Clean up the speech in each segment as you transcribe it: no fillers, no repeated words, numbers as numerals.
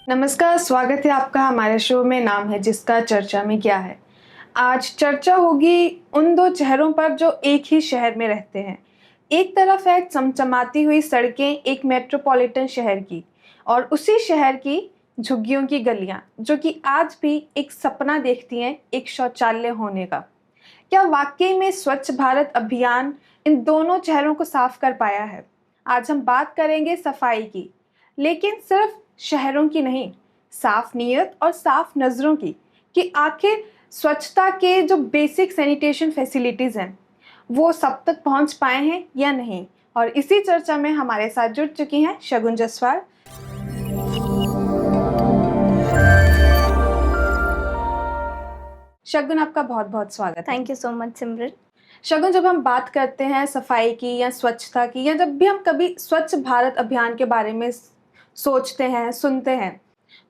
नमस्कार, स्वागत है आपका हमारे शो में। नाम है जिसका चर्चा में क्या है। आज चर्चा होगी उन दो चेहरों पर जो एक ही शहर में रहते हैं। एक तरफ है चमचमाती हुई सड़कें एक मेट्रोपॉलिटन शहर की, और उसी शहर की झुग्गियों की गलियां जो कि आज भी एक सपना देखती हैं एक शौचालय होने का। क्या वाकई में स्वच्छ भारत अभियान इन दोनों चेहरों को साफ कर पाया है? आज हम बात करेंगे सफाई की, लेकिन सिर्फ शहरों की नहीं, साफ नीयत और साफ नज़रों की। कि आखिर स्वच्छता के जो बेसिक सैनिटेशन फैसिलिटीज़ हैं वो सब तक पहुंच पाए हैं या नहीं। और इसी चर्चा में हमारे साथ जुड़ चुकी हैं शगुन जसवाल। शगुन, आपका बहुत बहुत स्वागत है। थैंक यू सो मच सिमरन। शगुन, जब हम बात करते हैं सफाई की या स्वच्छता की, या जब भी हम कभी स्वच्छ भारत अभियान के बारे में सोचते हैं, सुनते हैं,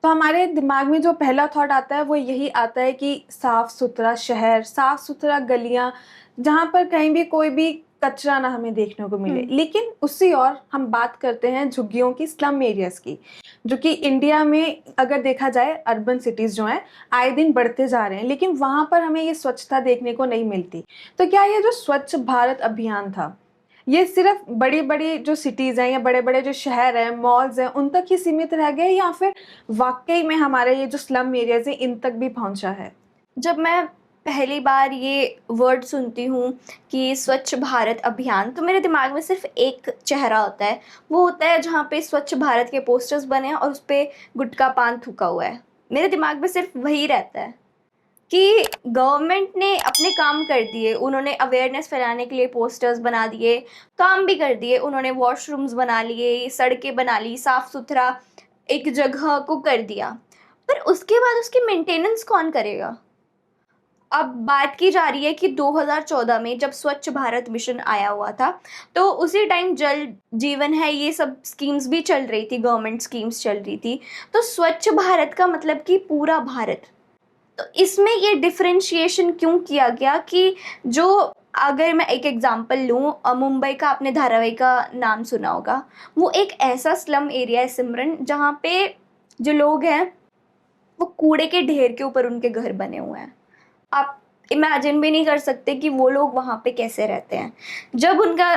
तो हमारे दिमाग में जो पहला थॉट आता है वो यही आता है कि साफ सुथरा शहर, साफ सुथरा गलियां, जहाँ पर कहीं भी कोई भी कचरा ना हमें देखने को मिले। लेकिन उसी और हम बात करते हैं झुग्गियों की, स्लम एरियाज की, जो कि इंडिया में अगर देखा जाए अर्बन सिटीज जो हैं आए दिन बढ़ते जा रहे हैं, लेकिन वहाँ पर हमें ये स्वच्छता देखने को नहीं मिलती। तो क्या ये जो स्वच्छ भारत अभियान था, ये सिर्फ बड़ी बड़ी जो सिटीज़ हैं या बड़े बड़े जो शहर हैं, मॉल्स हैं, उन तक ही सीमित रह गए, या फिर वाकई में हमारे ये जो स्लम एरियाज हैं इन तक भी पहुंचा है? जब मैं पहली बार ये वर्ड सुनती हूँ कि स्वच्छ भारत अभियान, तो मेरे दिमाग में सिर्फ एक चेहरा होता है। वो होता है जहाँ पे स्वच्छ भारत के पोस्टर्स बने हैं और उस पर गुटखा पान थूका हुआ है। मेरे दिमाग में सिर्फ वही रहता है कि गवर्नमेंट ने अपने काम कर दिए। उन्होंने अवेयरनेस फैलाने के लिए पोस्टर्स बना दिए, काम भी कर दिए। उन्होंने वॉशरूम्स बना लिए, सड़कें बना ली, साफ़ सुथरा एक जगह को कर दिया, पर उसके बाद उसकी मेंटेनेंस कौन करेगा? अब बात की जा रही है कि 2014 में जब स्वच्छ भारत मिशन आया हुआ था, तो उसी टाइम जल जीवन है ये सब स्कीम्स भी चल रही थी, गवर्नमेंट स्कीम्स चल रही थी। तो स्वच्छ भारत का मतलब कि पूरा भारत। तो इसमें ये डिफरेंशिएशन क्यों किया गया कि जो, अगर मैं एक एग्जांपल लूँ, मुंबई का आपने धारावाहिक का नाम सुना होगा। वो एक ऐसा स्लम एरिया है सिमरन, जहाँ पे जो लोग हैं वो कूड़े के ढेर के ऊपर उनके घर बने हुए हैं। आप इमेजिन भी नहीं कर सकते कि वो लोग वहाँ पे कैसे रहते हैं। जब उनका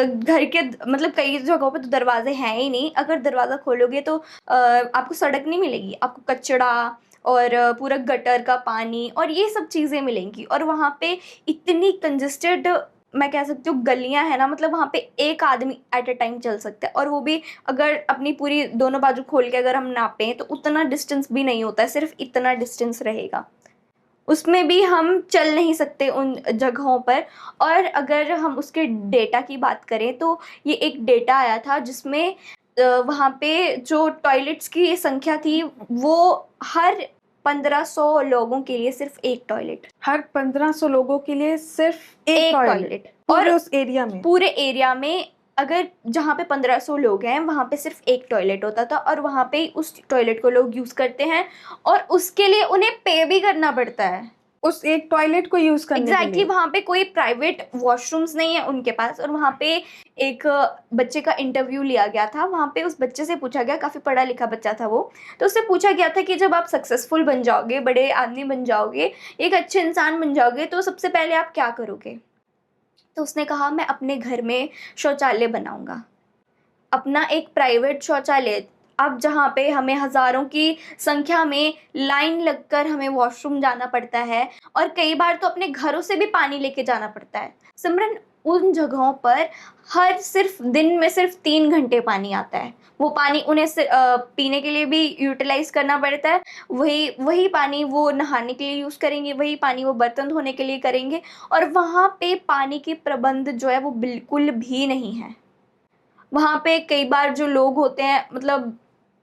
घर के मतलब कई जगहों पे तो दरवाजे हैं ही नहीं। अगर दरवाज़ा खोलोगे तो आपको सड़क नहीं मिलेगी, आपको कचड़ा और पूरा गटर का पानी और ये सब चीज़ें मिलेंगी। और वहाँ पे इतनी कंजेस्टेड, मैं कह सकती हूँ, गलियाँ हैं ना, मतलब वहाँ पे एक आदमी एट अ टाइम चल सकता है। और वो भी अगर अपनी पूरी दोनों बाजू खोल के अगर हम नापें तो उतना डिस्टेंस भी नहीं होता है, सिर्फ इतना डिस्टेंस रहेगा। उसमें भी हम चल नहीं सकते उन जगहों पर। और अगर हम उसके डेटा की बात करें तो ये एक डेटा आया था जिसमें वहाँ पे जो टॉयलेट्स की संख्या थी वो हर 1500 लोगों के लिए सिर्फ एक टॉयलेट। हर 1500 लोगों के लिए सिर्फ एक एक टॉयलेट टॉयलेट। पूरे और उस एरिया में? पूरे एरिया में अगर जहाँ पे 1500 लोग हैं वहाँ पे सिर्फ एक टॉयलेट होता था, और वहाँ पे उस टॉयलेट को लोग यूज़ करते हैं और उसके लिए उन्हें पे भी करना पड़ता है उस एक टॉयलेट को यूज करने के एग्जैक्टली। लिए? वहाँ पे कोई प्राइवेट वॉशरूम्स नहीं है उनके पास। और वहाँ पे एक बच्चे का इंटरव्यू लिया गया था। वहाँ पे उस बच्चे से पूछा गया, काफ़ी पढ़ा लिखा बच्चा था वो, तो उससे पूछा गया था कि जब आप सक्सेसफुल बन जाओगे, बड़े आदमी बन जाओगे, एक अच्छे इंसान बन जाओगे, तो सबसे पहले आप क्या करोगे? तो उसने कहा, मैं अपने घर में शौचालय बनाऊंगा, अपना एक प्राइवेट शौचालय। अब जहाँ पे हमें हज़ारों की संख्या में लाइन लगकर हमें वॉशरूम जाना पड़ता है और कई बार तो अपने घरों से भी पानी लेके जाना पड़ता है सिमरन, उन जगहों पर हर सिर्फ दिन में सिर्फ 3 घंटे पानी आता है। वो पानी उन्हें पीने के लिए भी यूटिलाइज करना पड़ता है। वही वही पानी वो नहाने के लिए यूज़ करेंगे, वही पानी वो बर्तन धोने के लिए करेंगे। और वहाँ पे पानी के प्रबंध जो है वो बिल्कुल भी नहीं है। वहाँ पे कई बार जो लोग होते हैं, मतलब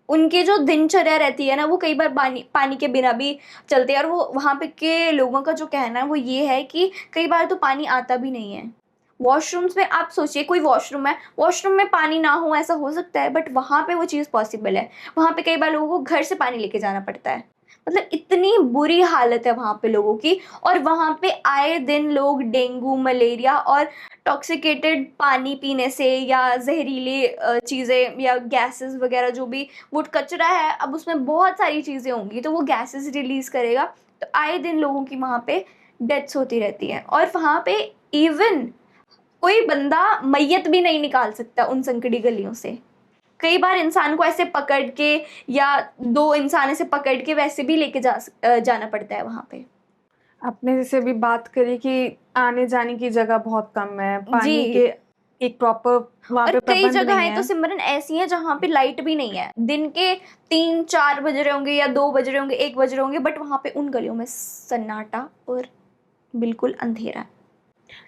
उनकी जो दिनचर्या रहती है ना, वो कई बार पानी पानी के बिना भी चलते हैं। और वो वहाँ पे के लोगों का जो कहना है वो ये है कि कई बार तो पानी आता भी नहीं है। वॉशरूम्स में आप सोचिए, कोई वॉशरूम है, वॉशरूम में पानी ना हो ऐसा हो सकता है, बट वहाँ पे वो चीज़ पॉसिबल है। वहाँ पे कई बार लोगों को घर से पानी लेके जाना पड़ता है। मतलब इतनी बुरी हालत है वहाँ पे लोगों की। और वहाँ पे आए दिन लोग डेंगू, मलेरिया और टॉक्सिकेटेड पानी पीने से या जहरीले चीज़ें या गैसेस वगैरह, जो भी वो कचरा है, अब उसमें बहुत सारी चीज़ें होंगी तो वो गैसेस रिलीज करेगा, तो आए दिन लोगों की वहाँ पे डेथ्स होती रहती हैं। और वहाँ पे इवन कोई बंदा मैयत भी नहीं निकाल सकता उन संकरी गलियों से। कई बार इंसान को ऐसे पकड़ के या दो इंसान ऐसे पकड़ के वैसे भी लेके जाना पड़ता है वहाँ पे। आपने जैसे अभी बात करी कि आने जाने की जगह बहुत कम है, जी। पानी के एक प्रॉपर वहाँ और पे कई प्रबंध नहीं जगहें तो है। सिमरन ऐसी हैं जहाँ पे लाइट भी नहीं है, दिन के 3-4 बज रहे होंगे या 2 बज रहे होंगे, 1 बज रहे होंगे, बट वहाँ पे उन गलियों में सन्नाटा और बिल्कुल अंधेरा है।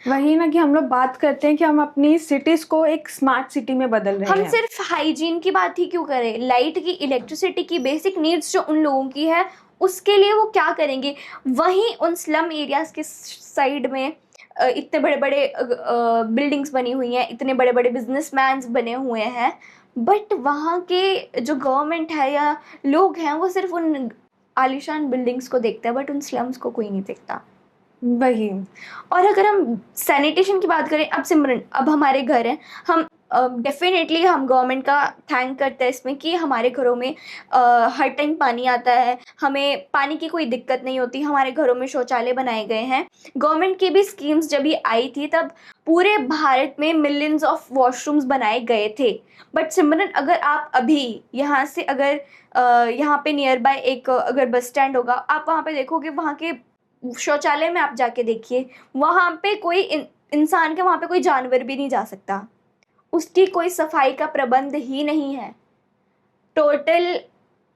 वही ना कि हम लोग बात करते हैं कि हम अपनी सिटीज को एक स्मार्ट सिटी में बदल रहे हम हैं। सिर्फ हाइजीन की बात ही क्यों करें, लाइट की, इलेक्ट्रिसिटी की बेसिक नीड्स जो उन लोगों की है उसके लिए वो क्या करेंगे। वहीं उन स्लम एरियाज के साइड में इतने बड़े बड़े बिल्डिंग्स बनी हुई हैं, इतने बड़े बड़े बिजनेसमैन्स बने हुए हैं, बट वहाँ के जो गवर्नमेंट है या लोग हैं वो सिर्फ उन आलीशान बिल्डिंग्स को देखते हैं, बट उन स्लम्स को कोई नहीं देखता। वही। और अगर हम सैनिटेशन की बात करें, अब सिमरन, अब हमारे घर हैं, हम डेफिनेटली हम गवर्नमेंट का थैंक करते हैं इसमें कि हमारे घरों में हर टाइम पानी आता है, हमें पानी की कोई दिक्कत नहीं होती, हमारे घरों में शौचालय बनाए गए हैं। गवर्नमेंट की भी स्कीम्स जब ये आई थी तब पूरे भारत में मिलियंस ऑफ वॉशरूम्स बनाए गए थे। बट सिमरन, अगर आप अभी यहाँ से अगर यहाँ पे नियर बाय एक अगर बस स्टैंड होगा, आप वहाँ पे देखोगे, वहाँ के शौचालय में आप जाके देखिए, वहां पे कोई इंसान के, वहां पे कोई जानवर भी नहीं जा सकता, उसकी कोई सफाई का प्रबंध ही नहीं है। टोटल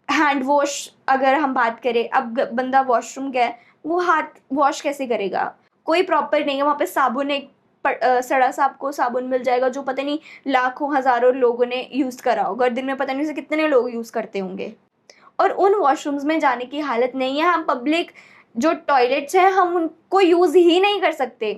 हैंड वॉश अगर हम बात करें, अब बंदा वॉशरूम गया, वो हाथ वॉश कैसे करेगा, कोई प्रॉपर नहीं है वहाँ पे। साबुन एक सड़ा सा आपको साबुन मिल जाएगा जो पता नहीं लाखों हजारों लोगों ने यूज करा होगा, और दिन में पता नहीं उसे कितने लोग यूज करते होंगे। और उन वॉशरूम्स में जाने की हालत नहीं है। हम पब्लिक जो टॉयलेट्स हैं हम उनको यूज ही नहीं कर सकते,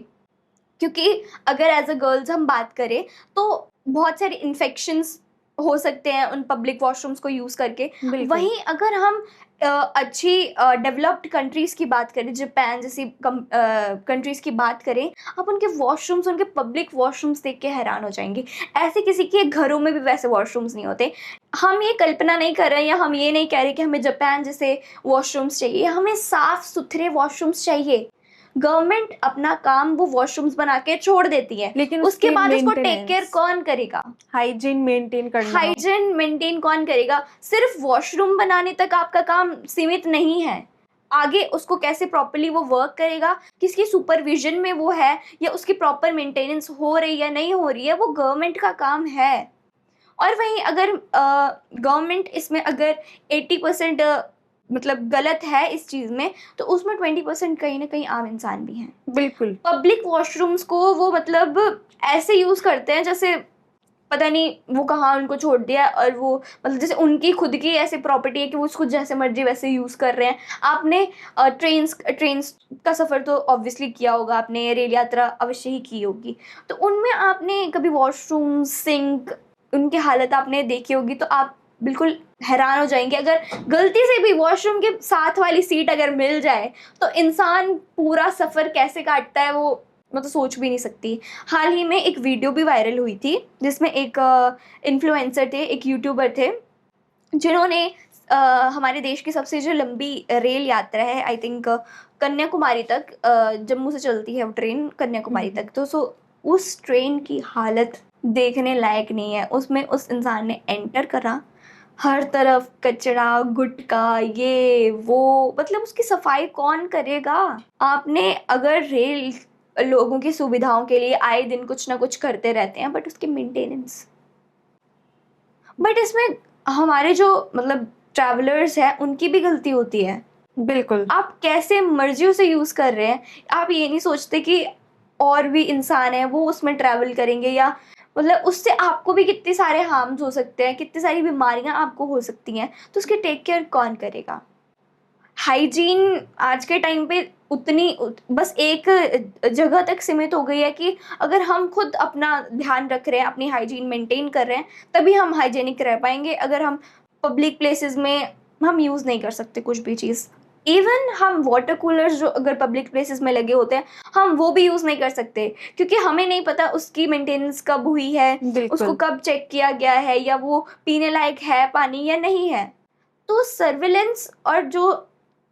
क्योंकि अगर एज अ गर्ल्स हम बात करें तो बहुत सारे इन्फेक्शंस हो सकते हैं उन पब्लिक वॉशरूम्स को यूज करके। बिल्कुल। वहीं अगर हम अच्छी डेवलप्ड कंट्रीज की बात करें, जापान जैसी कंट्रीज की बात करें, आप उनके वॉशरूम्स, उनके पब्लिक वॉशरूम्स देख के हैरान हो जाएंगे। ऐसे किसी के घरों में भी वैसे वॉशरूम्स नहीं होते। हम ये कल्पना नहीं कर रहे हैं या हम ये नहीं कह रहे कि हमें जापान जैसे वॉशरूम्स चाहिए, हमें साफ सुथरे वॉशरूम्स चाहिए। गवर्नमेंट अपना काम वो वॉशरूम्स बना के छोड़ देती है, लेकिन उसके उसकी बाद उसको टेक केयर मेंटेनेंस, कौन करेगा? हाइजीन मेंटेन करना। हाइजीन मेंटेन कौन करेगा? सिर्फ वॉशरूम बनाने तक आपका काम सीमित नहीं है, आगे उसको कैसे प्रॉपर्ली वो वर्क करेगा, किसकी सुपरविजन में वो है, या उसकी प्रॉपर मेंटेनेंस हो रही है नहीं हो रही है, वो गवर्नमेंट का काम है। और वहीं अगर गवर्नमेंट इसमें अगर 80% मतलब गलत है इस चीज़ में, तो उसमें 20% कहीं ना कहीं आम इंसान भी हैं। बिल्कुल। पब्लिक वॉशरूम्स को वो मतलब ऐसे यूज़ करते हैं जैसे पता नहीं वो कहाँ उनको छोड़ दिया, और वो मतलब जैसे उनकी खुद की ऐसी प्रॉपर्टी है कि वो उसको जैसे मर्जी वैसे यूज़ कर रहे हैं। आपने ट्रेन्स का सफ़र तो ऑब्वियसली किया होगा, आपने रेल यात्रा अवश्य ही की होगी, तो उनमें आपने कभी वॉशरूम, सिंक, उनकी हालत आपने देखी होगी, तो आप बिल्कुल हैरान हो जाएंगे। अगर गलती से भी वॉशरूम के साथ वाली सीट अगर मिल जाए तो इंसान पूरा सफ़र कैसे काटता है वो मैं तो सोच भी नहीं सकती। हाल ही में एक वीडियो भी वायरल हुई थी जिसमें एक इन्फ्लुएंसर थे, एक यूट्यूबर थे, जिन्होंने हमारे देश की सबसे जो लंबी रेल यात्रा है, आई थिंक कन्याकुमारी तक, जम्मू से चलती है वो ट्रेन कन्याकुमारी तक, तो उस ट्रेन की हालत देखने लायक नहीं है। उसमें उस इंसान ने एंटर करा, हर तरफ कचरा, गुटखा, ये वो, मतलब उसकी सफाई कौन करेगा? आपने अगर रेल लोगों की सुविधाओं के लिए आए दिन कुछ ना कुछ करते रहते हैं, बट उसकी मेंटेनेंस, बट इसमें हमारे जो मतलब ट्रैवलर्स हैं उनकी भी गलती होती है। बिल्कुल। आप कैसे मर्जी उसे यूज़ कर रहे हैं, आप ये नहीं सोचते कि और भी इंसान है वो उसमें ट्रैवल करेंगे, या मतलब उससे आपको भी कितने सारे हार्म्स हो सकते हैं, कितनी सारी बीमारियां आपको हो सकती हैं, तो उसकी टेक केयर कौन करेगा? हाइजीन आज के टाइम पे बस एक जगह तक सीमित हो गई है कि अगर हम खुद अपना ध्यान रख रहे हैं, अपनी हाइजीन मेंटेन कर रहे हैं, तभी हम हाइजीनिक रह पाएंगे। अगर हम पब्लिक प्लेसेस में हम यूज़ नहीं कर सकते कुछ भी चीज़। इवन हम वाटर कूलर्स जो अगर पब्लिक प्लेसेस में लगे होते हैं, हम वो भी यूज़ नहीं कर सकते, क्योंकि हमें नहीं पता उसकी मेंटेनेंस कब हुई है, उसको बिल्कुल। कब चेक किया गया है, या वो पीने लायक है पानी या नहीं है। तो सर्विलेंस और जो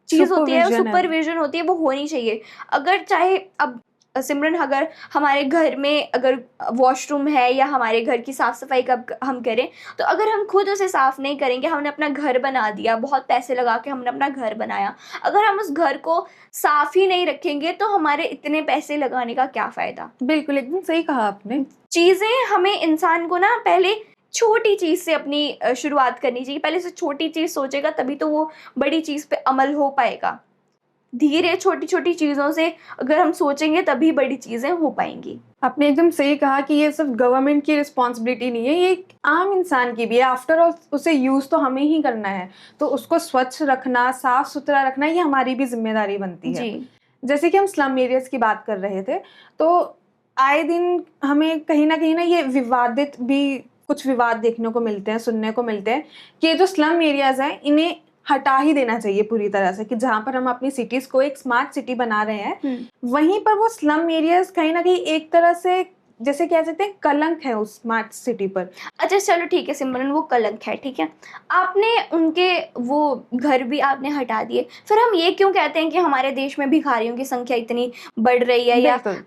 चीज़ होती है, सुपरविजन है। सुपरविज़न होती है, वो होनी चाहिए। अगर चाहे अब सिमरन, अगर हमारे घर में अगर वॉशरूम है या हमारे घर की साफ-सफाई कब हम करें, तो अगर हम खुद उसे साफ नहीं करेंगे, हमने अपना घर बना दिया, बहुत पैसे लगा के हमने अपना घर बनाया, अगर हम उस घर को साफ ही नहीं रखेंगे, तो हमारे इतने पैसे लगाने का क्या फ़ायदा? बिल्कुल, एकदम सही कहा आपने। चीज़ें हमें इंसान को ना पहले छोटी चीज़ से अपनी शुरुआत करनी चाहिए। पहले से छोटी चीज़ सोचेगा तभी तो वो बड़ी चीज़ पे अमल हो पाएगा। धीरे छोटी-छोटी चीज़ों से अगर हम सोचेंगे तभी बड़ी चीज़ें हो पाएँगी। आपने एकदम सही कहा कि ये सिर्फ गवर्नमेंट की रिस्पॉन्सिबिलिटी नहीं है, ये एक आम इंसान की भी है। आफ्टर ऑल उसे यूज़ तो हमें ही करना है, तो उसको स्वच्छ रखना, साफ-सुथरा रखना, ये हमारी भी ज़िम्मेदारी बनती है। जी। जैसे कि हम स्लम एरियाज़ की बात कर रहे थे, तो आए दिन हमें कहीं न कहीं ना ये विवादित भी कुछ विवाद देखने को मिलते हैं, सुनने को मिलते हैं कि ये जो स्लम एरियाज़ हैं, इन्हें हटा ही देना चाहिए पूरी तरह से, कि जहाँ पर हम अपनी सिटीज़ को एक स्मार्ट सिटी बना रहे हैं, हुँ। वहीं पर वो स्लम एरियाज़ कहीं न कहीं एक तरह से जैसे कह सकते हैं कलंक है उस स्मार्ट सिटी पर। अच्छा चलो ठीक है सिमरन, वो कलंक है, ठीक है। आपने उनके वो घर भी आपने हटा दिए, फिर हम ये क्यों कहते हैं कि हमारे देश में भिखारियों की संख्या इतनी बढ़ रही है, या बिल्कुल।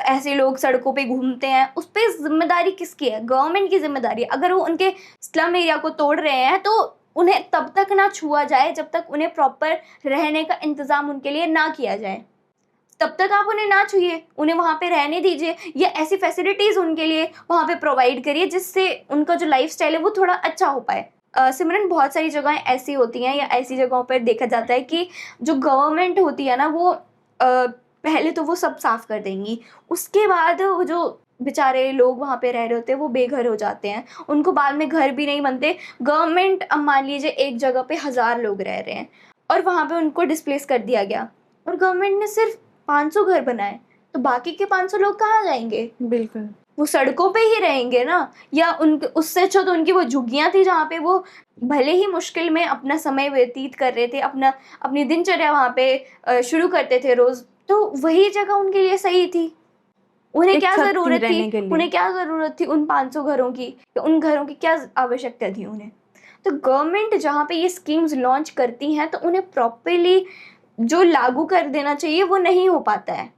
ऐसे लोग सड़कों पे घूमते हैं, उस पे ज़िम्मेदारी किसकी है? गवर्नमेंट की ज़िम्मेदारी है। अगर वो उनके स्लम एरिया को तोड़ रहे हैं, तो उन्हें तब तक ना छुआ जाए जब तक उन्हें प्रॉपर रहने का इंतज़ाम उनके लिए ना किया जाए। तब तक आप उन्हें ना छुइए, उन्हें वहाँ पे रहने दीजिए, या ऐसी फैसिलिटीज़ उनके लिए वहाँ पे प्रोवाइड करिए जिससे उनका जो लाइफ़स्टाइल है वो थोड़ा अच्छा हो पाए। सिमरन, बहुत सारी जगहें ऐसी होती हैं या ऐसी जगहों पर देखा जाता है कि जो गवर्नमेंट होती है ना, वो पहले तो वो सब साफ़ कर देंगी, उसके बाद वो जो बेचारे लोग वहाँ पे रह रहे होते हैं वो बेघर हो जाते हैं, उनको बाद में घर भी नहीं बनते। गवर्नमेंट, अब मान लीजिए एक जगह पे 1000 लोग रह रहे हैं और वहाँ पे उनको डिस्प्लेस कर दिया गया, और गवर्नमेंट ने सिर्फ 500 घर बनाए, तो बाकी के 500 लोग कहाँ जाएँगे? बिल्कुल। वो सड़कों पे ही रहेंगे ना, या उन उससे अच्छा तो उनकी वो झुग्गियाँ थी जहाँ पे वो भले ही मुश्किल में अपना समय व्यतीत कर रहे थे, अपनी दिनचर्या वहाँ पे शुरू करते थे रोज़, तो वही जगह उनके लिए सही थी। उन्हें एक क्या छत थी ज़रूरत थी रहने के लिए। उन्हें क्या ज़रूरत थी उन 500 घरों की, या उन घरों की क्या आवश्यकता थी उन्हें? तो गवर्नमेंट जहाँ पे ये स्कीम्स लॉन्च करती हैं, तो उन्हें प्रॉपर्ली जो लागू कर देना चाहिए वो नहीं हो पाता है।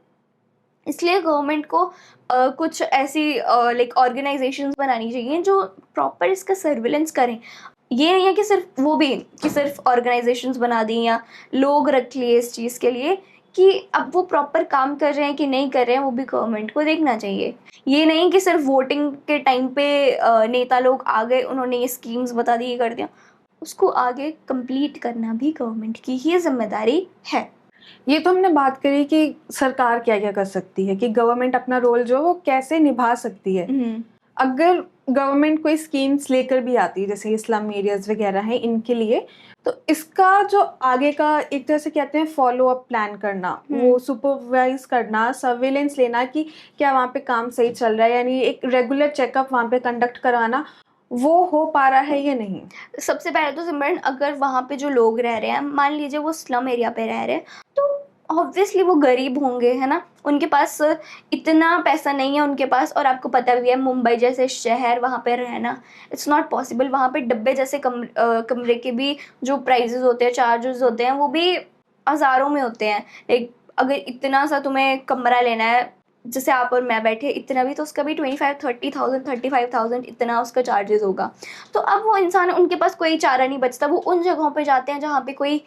इसलिए गवर्नमेंट को कुछ ऐसी लाइक ऑर्गेनाइजेशंस बनानी चाहिए जो प्रॉपर इसका सर्विलेंस करें। ये नहीं है कि सिर्फ वो भी कि सिर्फ ऑर्गेनाइजेशंस बना दी या लोग रख लिए इस चीज़ के लिए, कि अब वो प्रॉपर काम कर रहे हैं कि नहीं कर रहे हैं, वो भी गवर्नमेंट को देखना चाहिए। ये नहीं कि सिर्फ वोटिंग के टाइम पे नेता लोग आ गए, उन्होंने ये स्कीम्स बता दी, ये कर दिया। उसको आगे कंप्लीट करना भी गवर्नमेंट की ही ज़िम्मेदारी है। ये तो हमने बात करी कि सरकार क्या-क्या कर सकती है, कि गवर्नमेंट अपना रोल जो है वो कैसे निभा सकती है। हुँ। अगर गवर्नमेंट कोई स्कीम्स लेकर भी आती है, जैसे ये स्लम एरियाज़ वगैरह हैं इनके लिए, तो इसका जो आगे का एक तरह से कहते हैं फ़ॉलो अप प्लान करना, हुँ। वो सुपरवाइज़ करना, सर्विलेंस लेना कि क्या वहाँ पे काम सही चल रहा है, यानी एक रेगुलर चेकअप वहाँ पे कंडक्ट करवाना, वो हो पा रहा है या नहीं? सबसे पहले तो सिमरन, अगर वहाँ पे जो लोग रह रहे हैं, मान लीजिए वो स्लम एरिया पे रह रहे हैं, तो ऑब्वियसली वो गरीब होंगे, है ना? उनके पास इतना पैसा नहीं है उनके पास, और आपको पता भी है मुंबई जैसे शहर, वहाँ पे रहना इट्स नॉट पॉसिबल। वहाँ पे डब्बे जैसे कमरे के भी जो प्राइसेस होते हैं, चार्जेस होते हैं, वो भी हज़ारों में होते हैं। लाइक अगर इतना सा तुम्हें कमरा लेना है, जैसे आप और मैं बैठे, इतना भी तो उसका भी 25-30,000 35,000 इतना उसका चार्जेस होगा। तो अब वो इंसान, उनके पास कोई चारा नहीं बचता, वो उन जगहों पे जाते हैं जहाँ पे कोई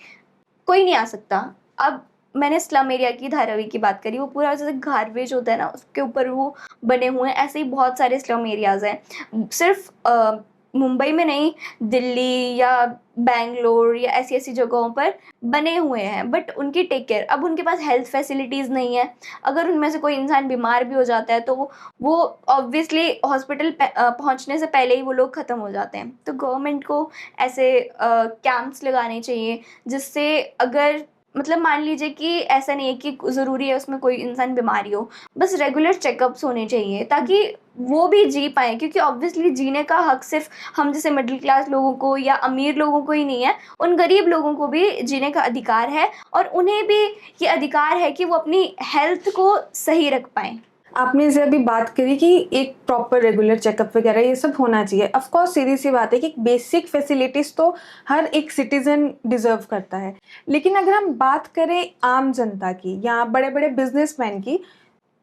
कोई नहीं आ सकता। अब मैंने स्लम एरिया की, धारावी की बात करी, वो पूरा जैसे गार्बेज होता है ना, उसके ऊपर वो बने हुए हैं। ऐसे ही बहुत सारे स्लम एरियाज़ हैं। सिर्फ मुंबई में नहीं, दिल्ली या बैंगलोर या ऐसी-ऐसी जगहों पर बने हुए हैं, बट उनकी टेक केयर, अब उनके पास हेल्थ फैसिलिटीज़ नहीं है। अगर उनमें से कोई इंसान बीमार भी हो जाता है, तो वो ऑब्वियसली हॉस्पिटल पहुँचने से पहले ही वो लोग ख़त्म हो जाते हैं। तो गवर्नमेंट को ऐसे कैंप्स लगाने चाहिए, जिससे अगर मतलब मान लीजिए कि ऐसा नहीं है कि ज़रूरी है उसमें कोई इंसान बीमारी हो, बस रेगुलर चेकअप्स होने चाहिए ताकि वो भी जी पाएँ, क्योंकि ऑब्वियसली जीने का हक सिर्फ हम जैसे मिडिल क्लास लोगों को या अमीर लोगों को ही नहीं है, उन गरीब लोगों को भी जीने का अधिकार है और उन्हें भी ये अधिकार है कि वो अपनी हेल्थ को सही रख पाएँ। आपने जैसे अभी बात करी कि एक प्रॉपर रेगुलर चेकअप वगैरह ये सब होना चाहिए। ऑफ कोर्स सीधी सी बात है कि बेसिक फैसिलिटीज़ तो हर एक सिटीज़न डिज़र्व करता है। लेकिन अगर हम बात करें आम जनता की या बड़े-बड़े बिज़नेसमैन की,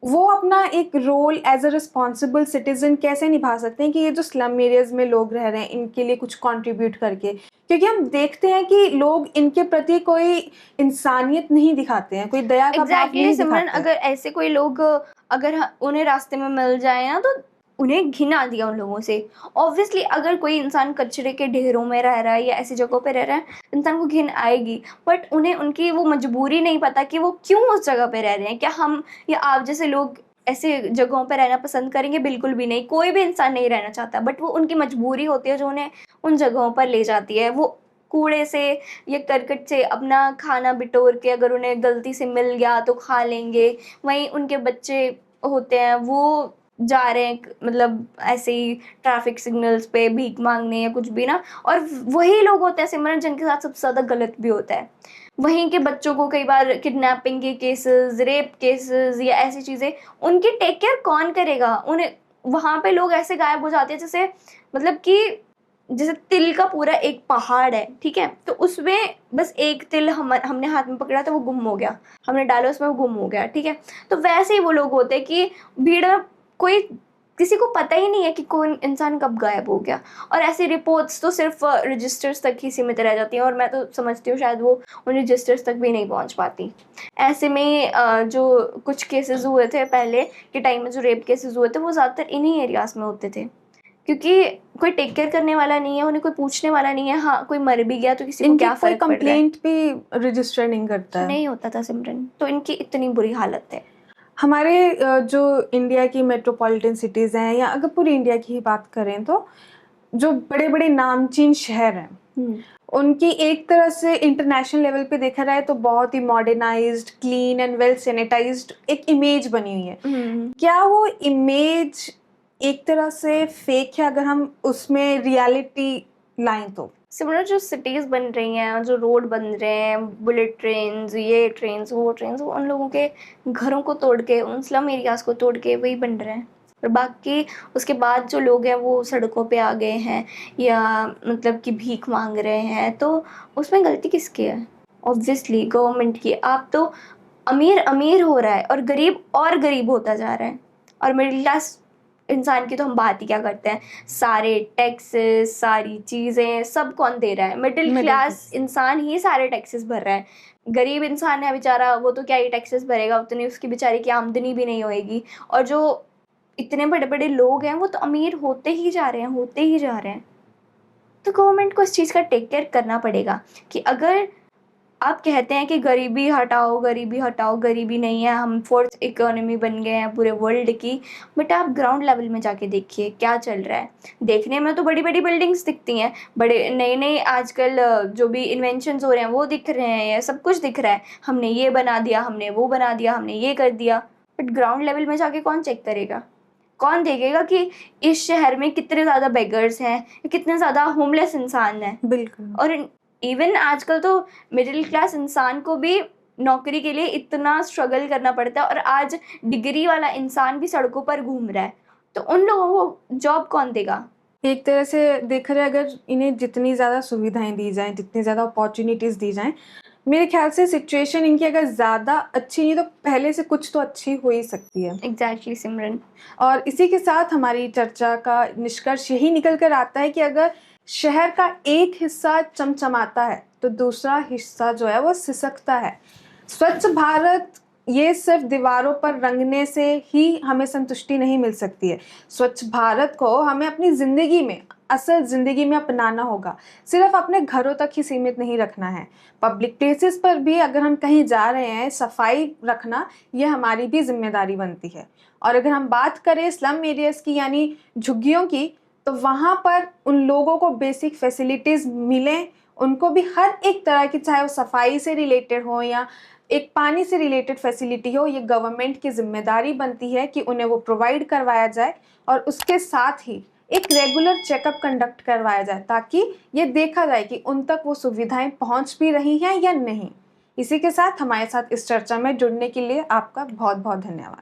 वो अपना एक role as a responsible citizen कैसे निभा सकते हैं कि ये जो स्लम एरियाज़ में लोग रह रहे हैं, इनके लिए कुछ कंट्रीब्यूट करके? क्योंकि हम देखते हैं कि लोग इनके प्रति कोई इंसानियत नहीं दिखाते हैं, कोई दया का भाव एग्जैक्टली नहीं सिमरन, दिखाते हैं। अगर ऐसे कोई लोग अगर उन्हें रास्ते में मिल जाए ना, तो उन्हें घिन आती है उन लोगों से। ऑब्वियसली अगर कोई इंसान कचरे के ढेरों में रह रहा है या ऐसी जगहों पे रह रहा है, इंसान को घिन आएगी, बट उन्हें उनकी वो मजबूरी नहीं पता कि वो क्यों उस जगह पे रह रहे हैं। क्या हम या आप जैसे लोग ऐसे जगहों पे रहना पसंद करेंगे? बिल्कुल भी नहीं, कोई भी इंसान नहीं रहना चाहता, बट वो उनकी मजबूरी होती है जो उन्हें उन जगहों पर ले जाती है। वो कूड़े से या करकट से अपना खाना बिटोर के अगर उन्हें गलती से मिल गया तो खा लेंगे। वहीं उनके बच्चे होते हैं, वो जा रहे हैं मतलब ऐसे ही ट्रैफिक सिग्नल्स पे भीख मांगने या कुछ भी ना, और वही लोग होते हैं सिमरन जिनके साथ सबसे ज़्यादा गलत भी होता है। वहीं के बच्चों को कई बार किडनैपिंग के केसेस, रेप केसेस या ऐसी चीज़ें, उनकी टेक केयर कौन करेगा? उन्हें वहाँ पे लोग ऐसे गायब हो जाते हैं जैसे मतलब कि जैसे तिल का पूरा एक पहाड़ है, ठीक है? तो उसमें बस एक तिल हमने हाथ में पकड़ा तो वो गुम हो गया। हमने डाला उसमें, वो गुम हो गया, ठीक है? तो वैसे ही वो लोग होते हैं कि भीड़ में कोई किसी को पता ही नहीं है कि कौन इंसान कब गायब हो गया, और ऐसी रिपोर्ट्स तो सिर्फ़ रजिस्टर्स तक ही सीमित रह जाती हैं, और मैं तो समझती हूँ शायद वो उन रजिस्टर्स तक भी नहीं पहुँच पाती। ऐसे में जो कुछ केसेज़ हुए थे पहले के टाइम में, जो रेप केसेज़ हुए थे, वो ज़्यादातर इन्हीं एरियाज़ में होते थे। क्योंकि कोई टेक केयर करने वाला नहीं है, उन्हें कोई पूछने वाला नहीं है। हाँ, कोई मर भी गया तो किसी को इनकी क्या कोई फ़र्क पड़ रहा है? कंप्लेंट भी रजिस्टर नहीं करता है। नहीं होता था सिमरन, तो इनकी इतनी बुरी हालत है। हमारे जो इंडिया की मेट्रोपॉलिटन सिटीज़ हैं या अगर पूरी इंडिया की ही बात करें तो जो बड़े-बड़े नामचीन शहर हैं, हुँ। उनकी एक तरह से इंटरनेशनल लेवल पे देखा जाए तो बहुत ही मॉडर्नाइज़्ड, क्लीन एंड वेल सैनिटाइज़्ड एक इमेज बनी हुई है। हुँ। क्या वो इमेज एक तरह से फेक है अगर हम उसमें रियलिटी लाएँ तो? सिमरन, जो सिटीज़ बन रही हैं, जो रोड बन रहे हैं, बुलेट ट्रेन्स, ये ट्रेन्स, वो ट्रेन्स, वो उन लोगों के घरों को तोड़ के, उन स्लम एरियाज़ को तोड़ के वही बन रहे हैं। और बाकी उसके बाद जो लोग हैं वो सड़कों पे आ गए हैं या मतलब कि भीख माँग रहे हैं, तो उसमें गलती किसकी है? ऑब्वियसली गवर्नमेंट की। आप तो अमीर हो रहा है और गरीब होता जा रहा है, और मिडिल क्लास इंसान की तो हम बात ही क्या करते हैं। सारे टैक्सेस, सारी चीज़ें सब कौन दे रहा है? Middle middle class class. इंसान ही सारे टैक्सेस भर रहा है। गरीब इंसान है बेचारा, वो तो क्या ही टैक्सेस भरेगा, उतनी उसकी बेचारे की आमदनी भी नहीं होएगी। और जो इतने बड़े-बड़े लोग हैं वो तो अमीर होते ही जा रहे हैं, होते ही जा रहे हैं। तो गवर्नमेंट को इस चीज़ का टेक केयर करना पड़ेगा कि अगर आप कहते हैं कि गरीबी हटाओ, गरीबी नहीं है, हम फोर्थ इकोनॉमी बन गए हैं पूरे वर्ल्ड की, बट आप ग्राउंड लेवल में जाके देखिए क्या चल रहा है। देखने में तो बड़ी-बड़ी बिल्डिंग्स दिखती हैं, बड़े नए-नए आजकल जो भी इन्वेंशंस हो रहे हैं वो दिख रहे हैं, सब कुछ दिख रहा है। हमने ये बना दिया, हमने वो बना दिया, हमने ये कर दिया, बट ग्राउंड लेवल में जाके कौन चेक करेगा? कौन देखेगा कि इस शहर में कितने ज़्यादा बेगर्स हैं, कितने ज़्यादा होमलेस इंसान हैं? बिल्कुल। और इवन आजकल तो मिडिल क्लास इंसान को भी नौकरी के लिए इतना स्ट्रगल करना पड़ता है, और आज डिग्री वाला इंसान भी सड़कों पर घूम रहा है, तो उन लोगों को जॉब कौन देगा? एक तरह से देखा जाए अगर इन्हें जितनी ज़्यादा सुविधाएँ दी जाएँ, जितनी ज़्यादा अपॉर्च्युनिटीज़ दी जाएँ, मेरे ख़्याल से सिचुएशन इनकी अगर ज़्यादा अच्छी नहीं तो पहले से कुछ तो अच्छी हो ही सकती है। एग्जैक्टली सिमरन। और इसी के साथ हमारी चर्चा का निष्कर्ष यही निकल कर आता है कि अगर शहर का एक हिस्सा चमचमाता है, तो दूसरा हिस्सा जो है वो सिसकता है। स्वच्छ भारत ये सिर्फ दीवारों पर रंगने से ही हमें संतुष्टि नहीं मिल सकती है। स्वच्छ भारत को हमें अपनी ज़िंदगी में, असल ज़िंदगी में अपनाना होगा। सिर्फ अपने घरों तक ही सीमित नहीं रखना है। पब्लिक प्लेसेस पर भी अगर हम कहीं जा रहे हैं, सफाई रखना ये हमारी भी ज़िम्मेदारी बनती है। और अगर हम बात करें स्लम एरियाज़ की यानी झुग्गियों की, तो वहाँ पर उन लोगों को बेसिक फैसिलिटीज़ मिलें, उनको भी हर एक तरह की, चाहे वो सफाई से रिलेटेड हो या एक पानी से रिलेटेड फैसिलिटी हो, ये गवर्नमेंट की जिम्मेदारी बनती है कि उन्हें वो प्रोवाइड करवाया जाए। और उसके साथ ही एक रेगुलर चेकअप कंडक्ट करवाया जाए ताकि ये देखा जाए कि उन तक वो सुविधाएं पहुंच भी रही हैं या नहीं। इसी के साथ हमारे साथ इस चर्चा में जुड़ने के लिए आपका बहुत बहुत धन्यवाद।